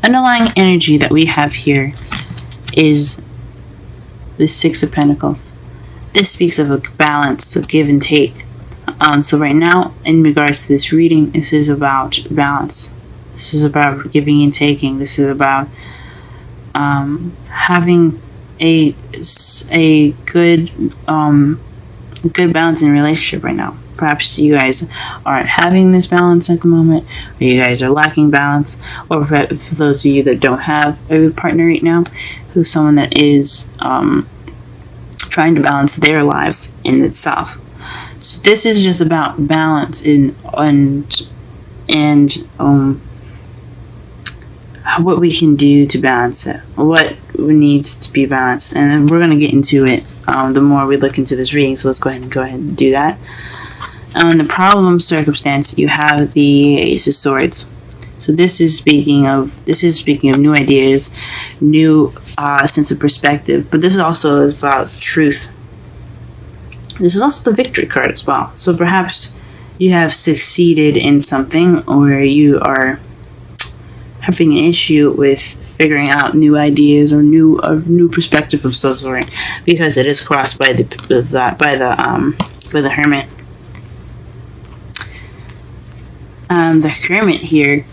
underlying energy that we have here is the Six of Pentacles. This speaks of a balance, of give and take. So right now, in regards to this reading, this is about balance. This is about giving and taking. This is about having a good good balance in a relationship right now. Perhaps you guys aren't having this balance at the moment, or you guys are lacking balance, or for those of you that don't have a partner right now, who's someone that is trying to balance their lives in itself. So this is just about balance and what we can do to balance it, what needs to be balanced, and then we're going to get into it the more we look into this reading. So let's go ahead and do that. The problem circumstance, you have the Ace of Swords. So this is speaking of new ideas, new sense of perspective, but this is also about truth. This is also the Victory card as well. So perhaps you have succeeded in something, or you are having an issue with figuring out new ideas or new perspective of some sort, because it is crossed by the Hermit. The Hermit here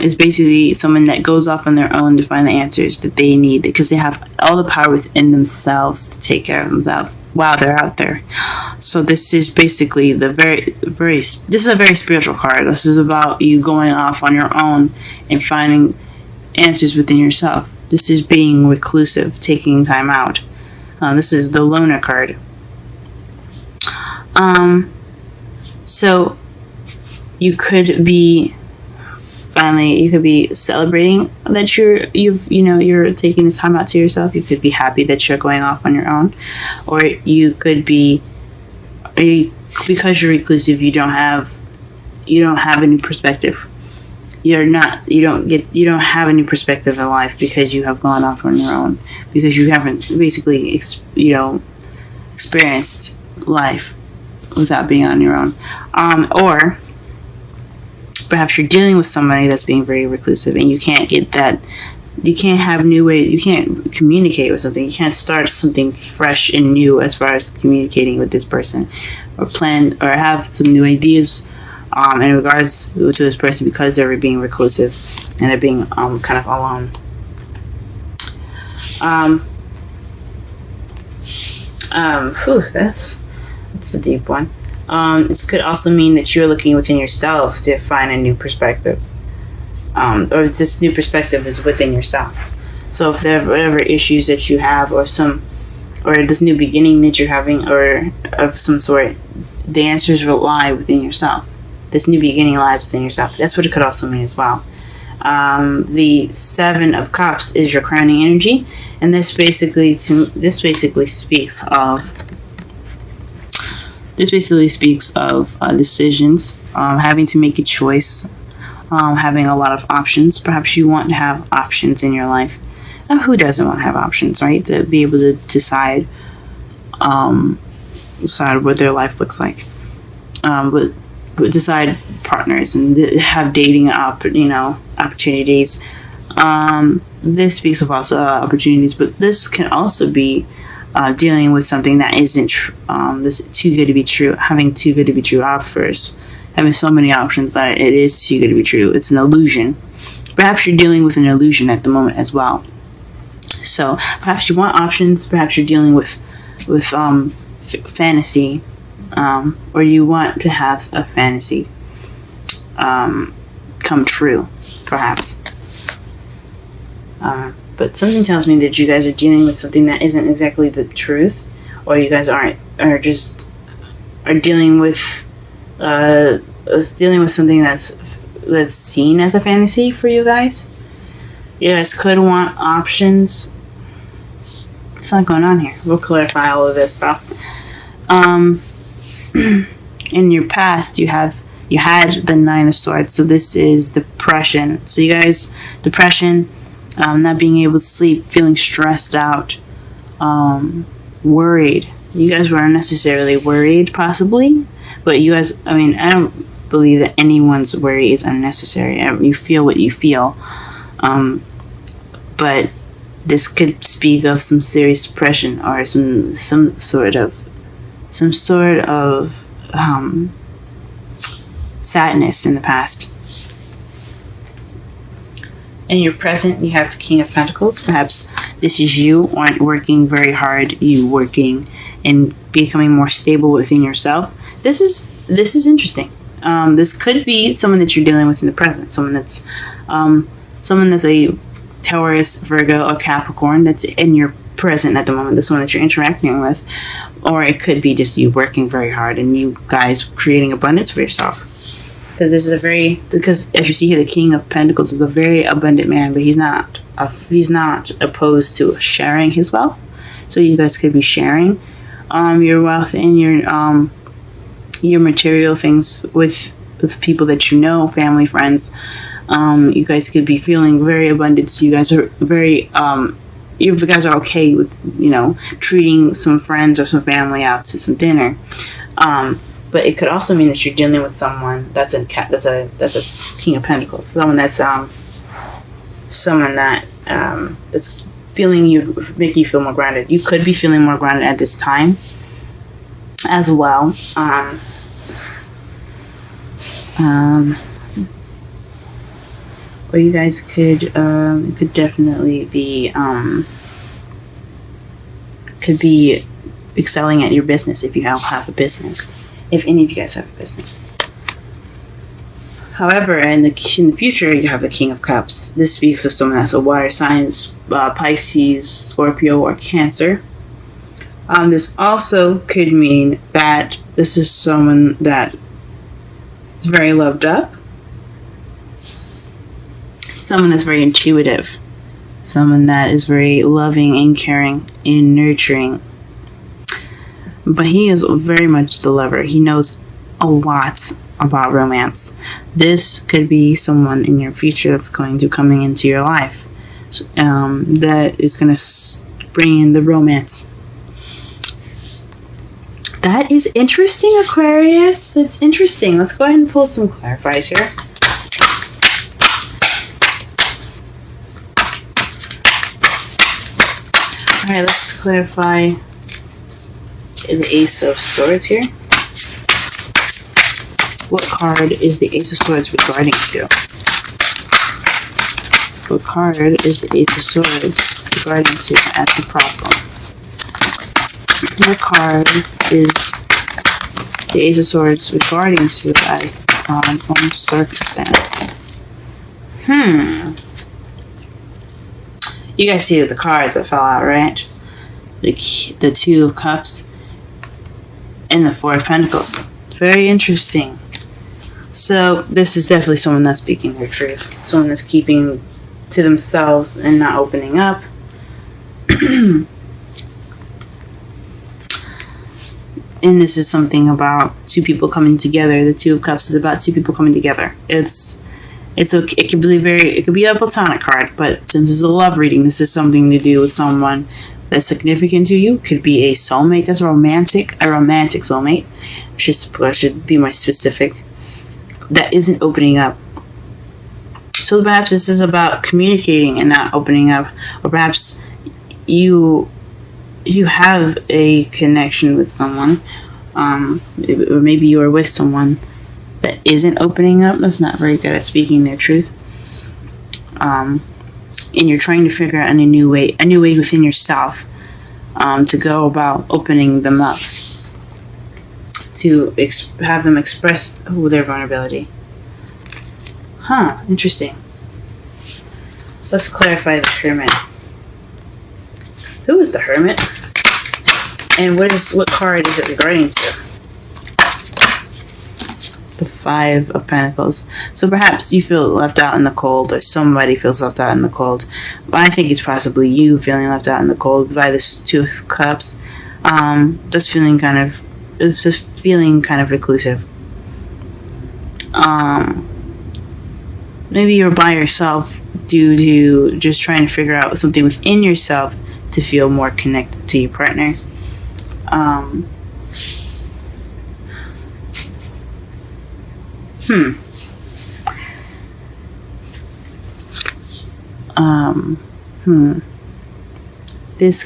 is basically someone that goes off on their own to find the answers that they need, because they have all the power within themselves to take care of themselves while they're out there. So this is basically this is a very spiritual card. This is about you going off on your own and finding answers within yourself. This is being reclusive, taking time out. This is the Loner card. So you could be celebrating that you're taking this time out to yourself. You could be happy that you're going off on your own, or you could be, because you're reclusive, you don't have a new perspective. You don't have a new perspective in life because you have gone off on your own, because you haven't basically experienced life without being on your own, or perhaps you're dealing with somebody that's being very reclusive, and you can't communicate with something. You can't start something fresh and new as far as communicating with this person, or plan or have some new ideas in regards to this person, because they're being reclusive and they're being kind of alone. That's a deep one. It could also mean that you're looking within yourself to find a new perspective, or this new perspective is within yourself. So if there are whatever issues that you have, or this new beginning that you're having, or of some sort, the answers will lie within yourself. This new beginning lies within yourself. That's what it could also mean as well. The Seven of Cups is your crowning energy, and this basically speaks of decisions, having to make a choice, having a lot of options. Perhaps you want to have options in your life. Now, who doesn't want to have options, right? To be able to decide what their life looks like, but decide partners and have dating opportunities. This speaks of also opportunities, but this can also be dealing with something that isn't this too good to be true, having too good to be true offers, having so many options that it is too good to be true. It's an illusion. Perhaps you're dealing with an illusion at the moment as well. So perhaps you want options. Perhaps you're dealing with fantasy, or you want to have a fantasy come true, perhaps. But something tells me that you guys are dealing with something that isn't exactly the truth, or you guys are dealing with something that's seen as a fantasy for you guys. You guys could want options. What's not going on here? We'll clarify all of this stuff. In your past, you had the Nine of Swords, so this is depression. So you guys, depression. Not being able to sleep, feeling stressed out, worried. You guys were unnecessarily worried, possibly, but you guys, I don't believe that anyone's worry is unnecessary. You feel what you feel. But this could speak of some serious depression or some sort of sadness in the past. In your present, you have the King of Pentacles. Perhaps this is you working very hard, you working and becoming more stable within yourself. This is interesting. This could be someone that you're dealing with in the present, someone that's a Taurus, Virgo, or Capricorn that's in your present at the moment, the someone that you're interacting with. Or it could be just you working very hard and you guys creating abundance for yourself. Because as you see here, the King of Pentacles is a very abundant man, but he's not opposed to sharing his wealth. So you guys could be sharing your wealth and your material things with people that you know, family, friends. You guys could be feeling very abundant. So you guys are very you guys are okay with treating some friends or some family out to some dinner. But it could also mean that you're dealing with someone that's a King of Pentacles, someone that's feeling you, making you feel more grounded. You could be feeling more grounded at this time as well. Or you guys could definitely be excelling at your business if you have a business. If any of you guys have a business. However, in the future, you have the King of Cups. This speaks of someone that's a water sign, Pisces, Scorpio, or Cancer. This also could mean that this is someone that is very loved up. Someone that's very intuitive. Someone that is very loving and caring and nurturing. But he is very much the lover. He knows a lot about romance. This could be someone in your future that's going to coming into your life. That is going to bring in the romance. That is interesting, Aquarius. That's interesting. Let's go ahead and pull some clarifiers here. Alright, let's clarify the Ace of Swords here. What card is the Ace of Swords regarding to? What card is the Ace of Swords regarding to as the problem? What card is the Ace of Swords regarding to as the problem circumstance? You guys see the cards that fell out, right? The Two of Cups and the Four of Pentacles. Very interesting. So this is definitely someone that's speaking their truth. Someone that's keeping to themselves and not opening up. And this is something about two people coming together. The Two of Cups is about two people coming together. It's okay. It could be a platonic card, but since it's a love reading, this is something to do with someone that's significant to you. Could be a soulmate that's romantic soulmate. I should be more specific. That isn't opening up. So perhaps this is about communicating and not opening up, or perhaps you have a connection with someone, or maybe you are with someone that isn't opening up, that's not very good at speaking their truth, and you're trying to figure out a new way within yourself to go about opening them up, to have them express their vulnerability. Interesting. Let's clarify the Hermit. Who is the Hermit? And what card is it regarding to? The Five of Pentacles. So perhaps you feel left out in the cold, or somebody feels left out in the cold. But I think it's possibly you feeling left out in the cold by this Two of Cups. Just feeling kind of reclusive. Maybe you're by yourself due to just trying to figure out something within yourself to feel more connected to your partner. This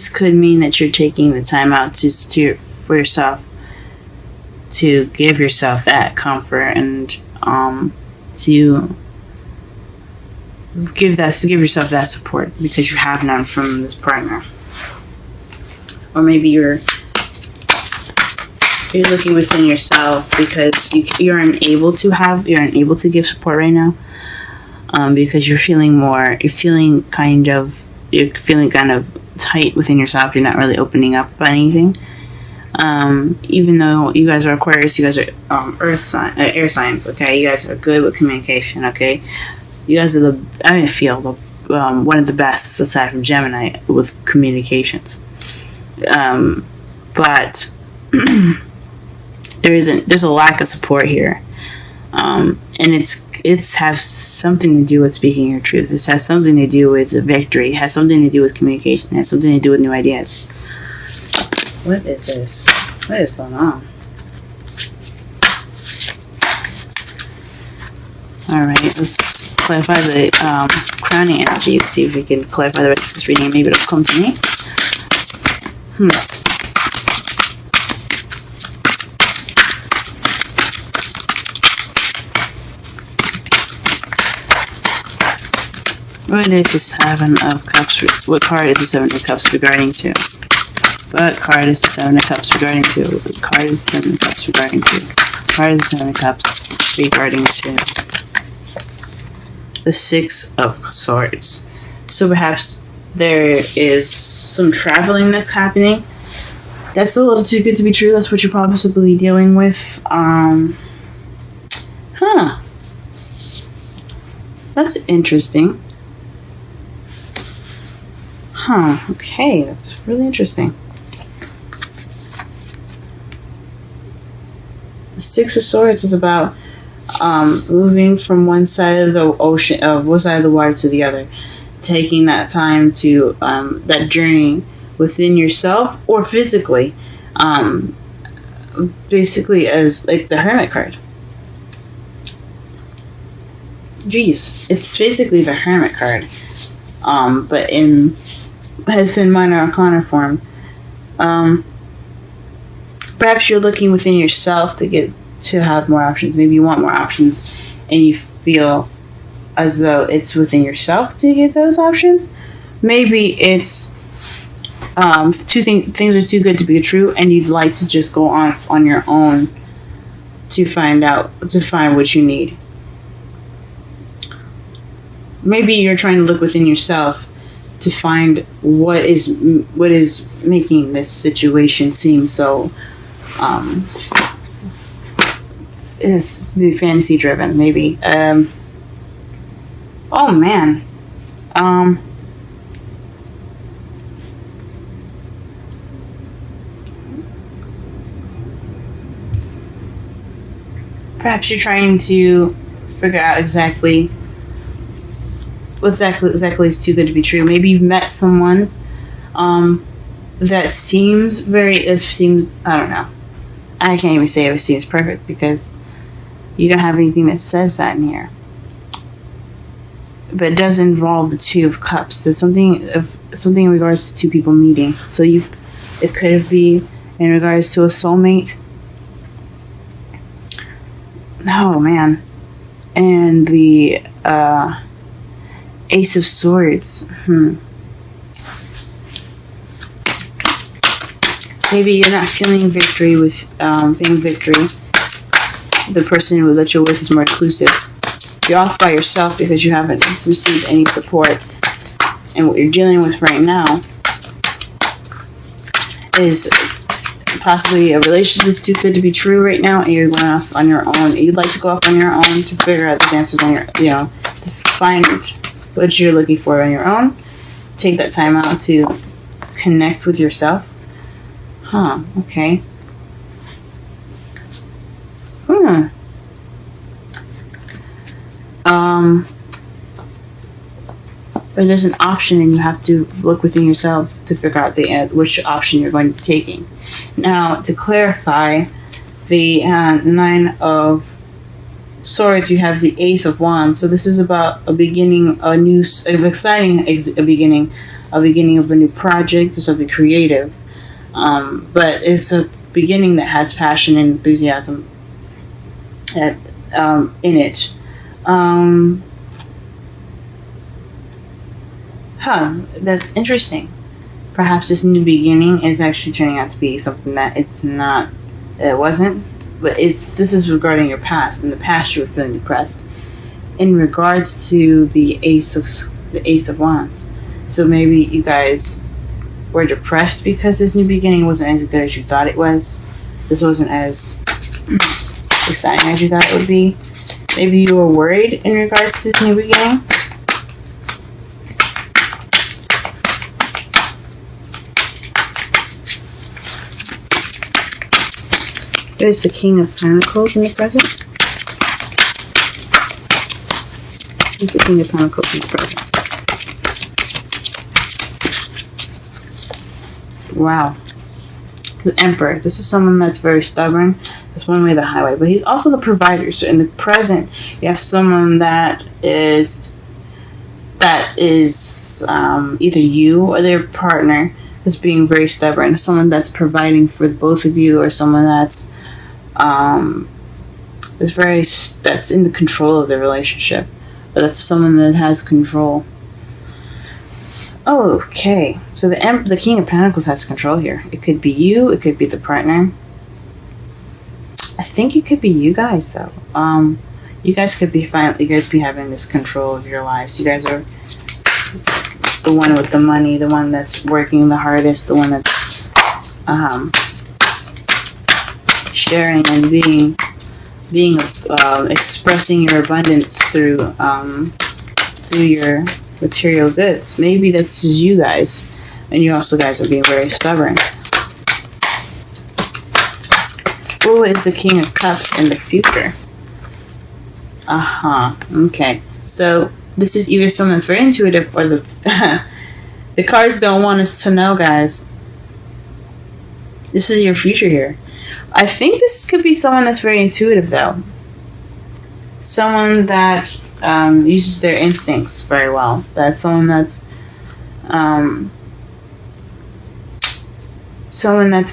could mean that you're taking the time out for yourself, to give yourself that comfort, and to give yourself that support, because you have none from this partner. Or maybe you're looking within yourself because you're unable to give support right now, because you're feeling kind of tight within yourself. You're not really opening up about anything. Even though you guys are Aquarius, you guys are air signs. Okay, you guys are good with communication. Okay, you guys are one of the best aside from Gemini with communications. But there's a lack of support here, and it has something to do with speaking your truth. It has something to do with victory. It has something to do with communication. It has something to do with new ideas. What is this? What is going on? Alright, let's clarify the crowning energy. See if we can clarify the rest of this reading. Maybe it'll come to me. What is the Seven of Cups? What card is the Seven of Cups regarding to? What card is the Seven of Cups regarding to? What card is the Seven of Cups regarding to? What card is the Seven of Cups regarding to? The Six of Swords. So perhaps there is some traveling that's happening. That's a little too good to be true. That's what you're possibly dealing with. That's interesting. Okay, that's really interesting. The Six of Swords is about moving from one side of the ocean, one side of the water to the other, taking that time to that journey within yourself or physically, basically as like the Hermit card. Jeez, it's basically the Hermit card, but it's in minor arcana form. Perhaps you're looking within yourself to have more options. Maybe you want more options, and you feel as though it's within yourself to get those options. Maybe it's things are too good to be true, and you'd like to just go on your own to find what you need. Maybe you're trying to look within yourself to find what is making this situation seem so it's fantasy driven. Maybe oh man, perhaps you're trying to figure out exactly is too good to be true. Maybe you've met someone that seems I don't know. I can't even say it seems perfect because you don't have anything that says that in here. But it does involve the Two of Cups. There's something in regards to two people meeting. So it could be in regards to a soulmate. Oh man. And the Ace of Swords. Maybe you're not feeling victory with victory. The person that you're with is more exclusive. You're off by yourself because you haven't received any support. And what you're dealing with right now is possibly a relationship is too good to be true right now, and you're going off on your own. You'd like to go off on your own to figure out those answers on to find what you're looking for on your own. Take that time out to connect with yourself. Okay. But there's an option, and you have to look within yourself to figure out which option you're going to be taking. Now, to clarify, the Nine of Swords, you have the Ace of Wands. So this is about a beginning, an exciting beginning of a new project or something creative. But it's a beginning that has passion and enthusiasm in it. That's interesting. Perhaps this new beginning is actually turning out to be something that it wasn't. But this is regarding your past. In the past, you were feeling depressed. In regards to the Ace of Wands, so maybe you guys were depressed because this new beginning wasn't as good as you thought it was. This wasn't as exciting as you thought it would be. Maybe you were worried in regards to this new beginning. There's the King of Pentacles in the present. There's the King of Pentacles in the present. Wow. The Emperor. This is someone that's very stubborn. That's one way the highway. But he's also the provider. So in the present, you have someone that is either you or their partner is being very stubborn. Someone that's providing for both of you, or someone that's that's in the control of the relationship, but that's someone that has control. Okay, so the King of Pentacles has control here. It could be you, it could be the partner. I think it could be you guys though. You guys could be having this control of your lives. You guys are the one with the money, the one that's working the hardest, the one that's sharing and being expressing your abundance through your material goods. Maybe this is you guys, and you also guys are being very stubborn. Who is the King of Cups in the future? Okay, so this is either someone that's very intuitive, or the the cards don't want us to know, guys. This is your future here. I think this could be someone that's very intuitive, though. Someone that uses their instincts very well. That's someone that's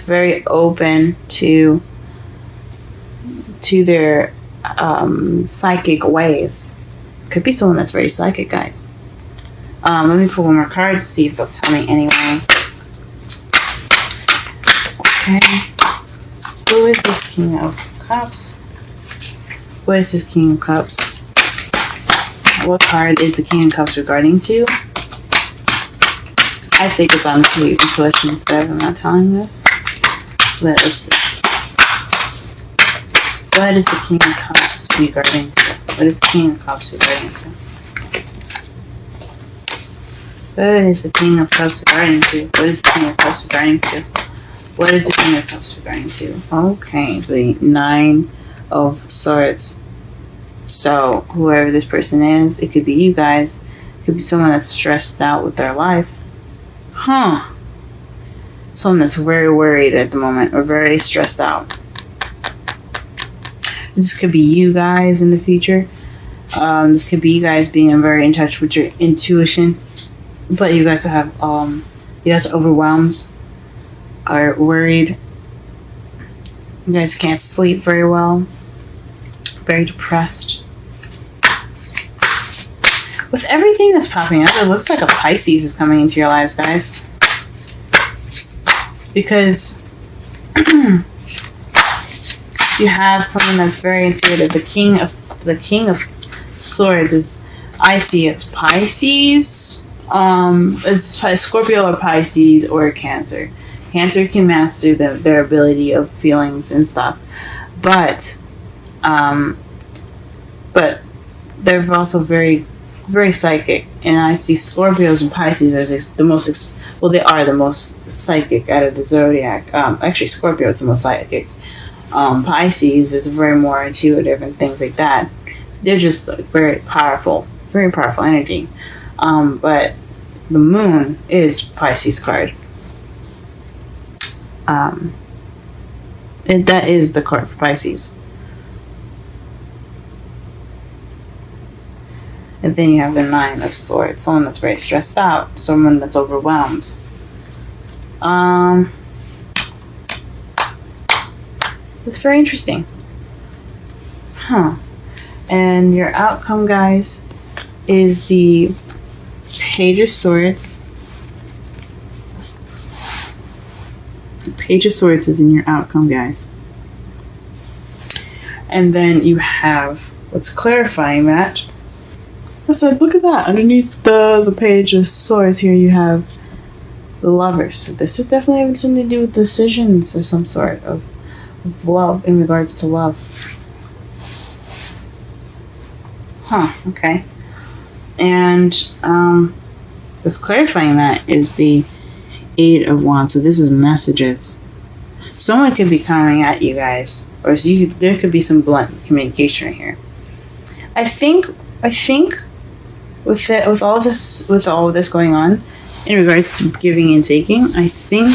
very open to their psychic ways. Could be someone that's very psychic, guys. Let me pull one more card to see if they'll tell me anyway. Okay. Who is this King of Cups? What is this King of Cups? What card is the King of Cups regarding to? I think it's honestly intuition instead. I'm not telling this. Let us see. What is the King of Cups regarding to? What is the King of Cups regarding to? What is the King of Cups regarding to? What is the King of Cups regarding to? What is the King of Cups regarding to? Okay, the Nine of Swords. So, whoever this person is, it could be you guys. It could be someone that's stressed out with their life. Someone that's very worried at the moment, or very stressed out. This could be you guys in the future. This could be you guys being very in touch with your intuition. But you guys have, you guys are overwhelmed, are worried. You guys can't sleep very well. Very depressed. With everything that's popping up, it looks like a Pisces is coming into your lives, guys. Because you have someone that's very intuitive. The King of Swords is, I see it, Pisces. It's Scorpio or Pisces or Cancer. Cancer can master their ability of feelings and stuff, but they're also very, very psychic. And I see Scorpios and Pisces as the most. They are the most psychic out of the zodiac. Actually, Scorpio is the most psychic. Pisces is very more intuitive and things like that. They're just like very powerful energy. But the Moon is Pisces card. That is the card for Pisces. And then you have the Nine of Swords. Someone that's very stressed out. Someone that's overwhelmed. That's very interesting. Huh. And your outcome, guys, is the Page of Swords. The Page of Swords is in your outcome, guys. And then you have, what's clarifying that. So look at that. Underneath the Page of Swords here, you have the Lovers. So this is definitely having something to do with decisions or some sort of love, in regards to love. Huh, okay. And what's clarifying that is the Eight of Wands. So this is messages. Someone could be coming at you guys, or there could be some blunt communication right here. I think with all of this going on in regards to giving and taking, I think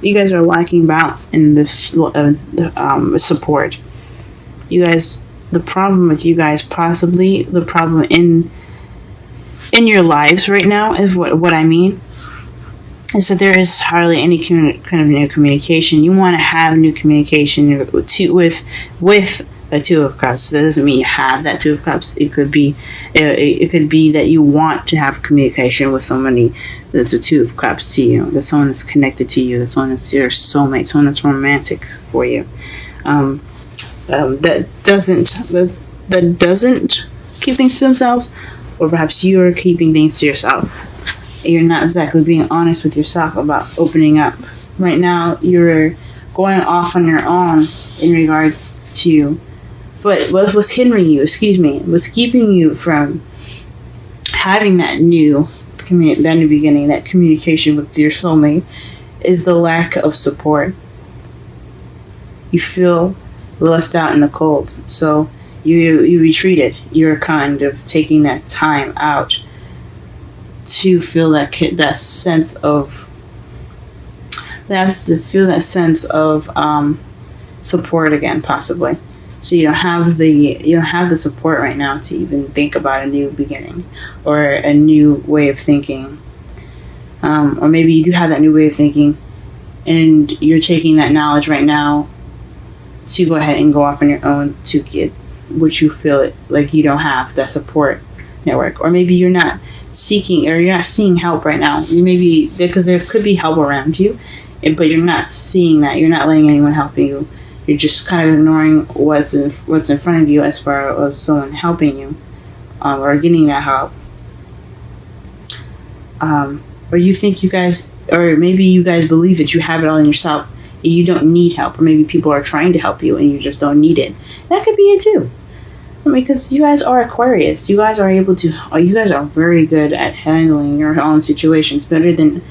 you guys are lacking balance in the support. You guys, the problem with you guys, possibly the problem in your lives right now, is what I mean. And so there is hardly any kind of new communication. You want to have new communication with the Two of Cups. That doesn't mean you have that Two of Cups. It could be that you want to have communication with somebody that's a Two of Cups to you. That's someone that's connected to you. That's someone that's your soulmate. Someone that's romantic for you. That doesn't keep things to themselves, or perhaps you're keeping things to yourself. You're not exactly being honest with yourself about opening up. Right now, you're going off on your own in regards to what was hindering you, what's keeping you from having that new beginning, that communication with your soulmate, is the lack of support. You feel left out in the cold, so you retreated. You're kind of taking that time out to feel that sense of support again, possibly. So you don't have the support right now to even think about a new beginning or a new way of thinking, or maybe you do have that new way of thinking, and you're taking that knowledge right now to go ahead and go off on your own to get what you feel like you don't have, that support network. Or maybe you're not seeking, or you're not seeing help right now. You maybe, because there could be help around you, but you're not seeing that. You're not letting anyone help you. You're just kind of ignoring what's in front of you as far as someone helping you, or getting that help. Or you think you guys, or maybe you guys believe that you have it all in yourself and you don't need help, or maybe people are trying to help you and you just don't need it. That could be it too. I mean, because you guys are Aquarius. You guys are you guys are very good at handling your own situations, better than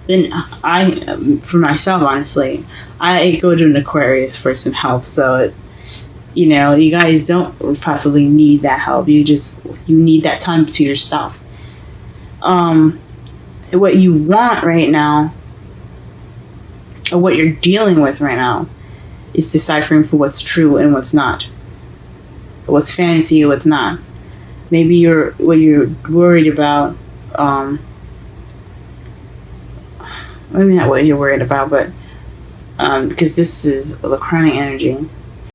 I, for myself, honestly. I go to an Aquarius for some help, so you guys don't possibly need that help. You need that time to yourself. What you want right now, or what you're dealing with right now, is deciphering for what's true and what's not, what's fantasy and what's not. Maybe what you're worried about. Maybe not what you're worried about, but because this is the crowning energy.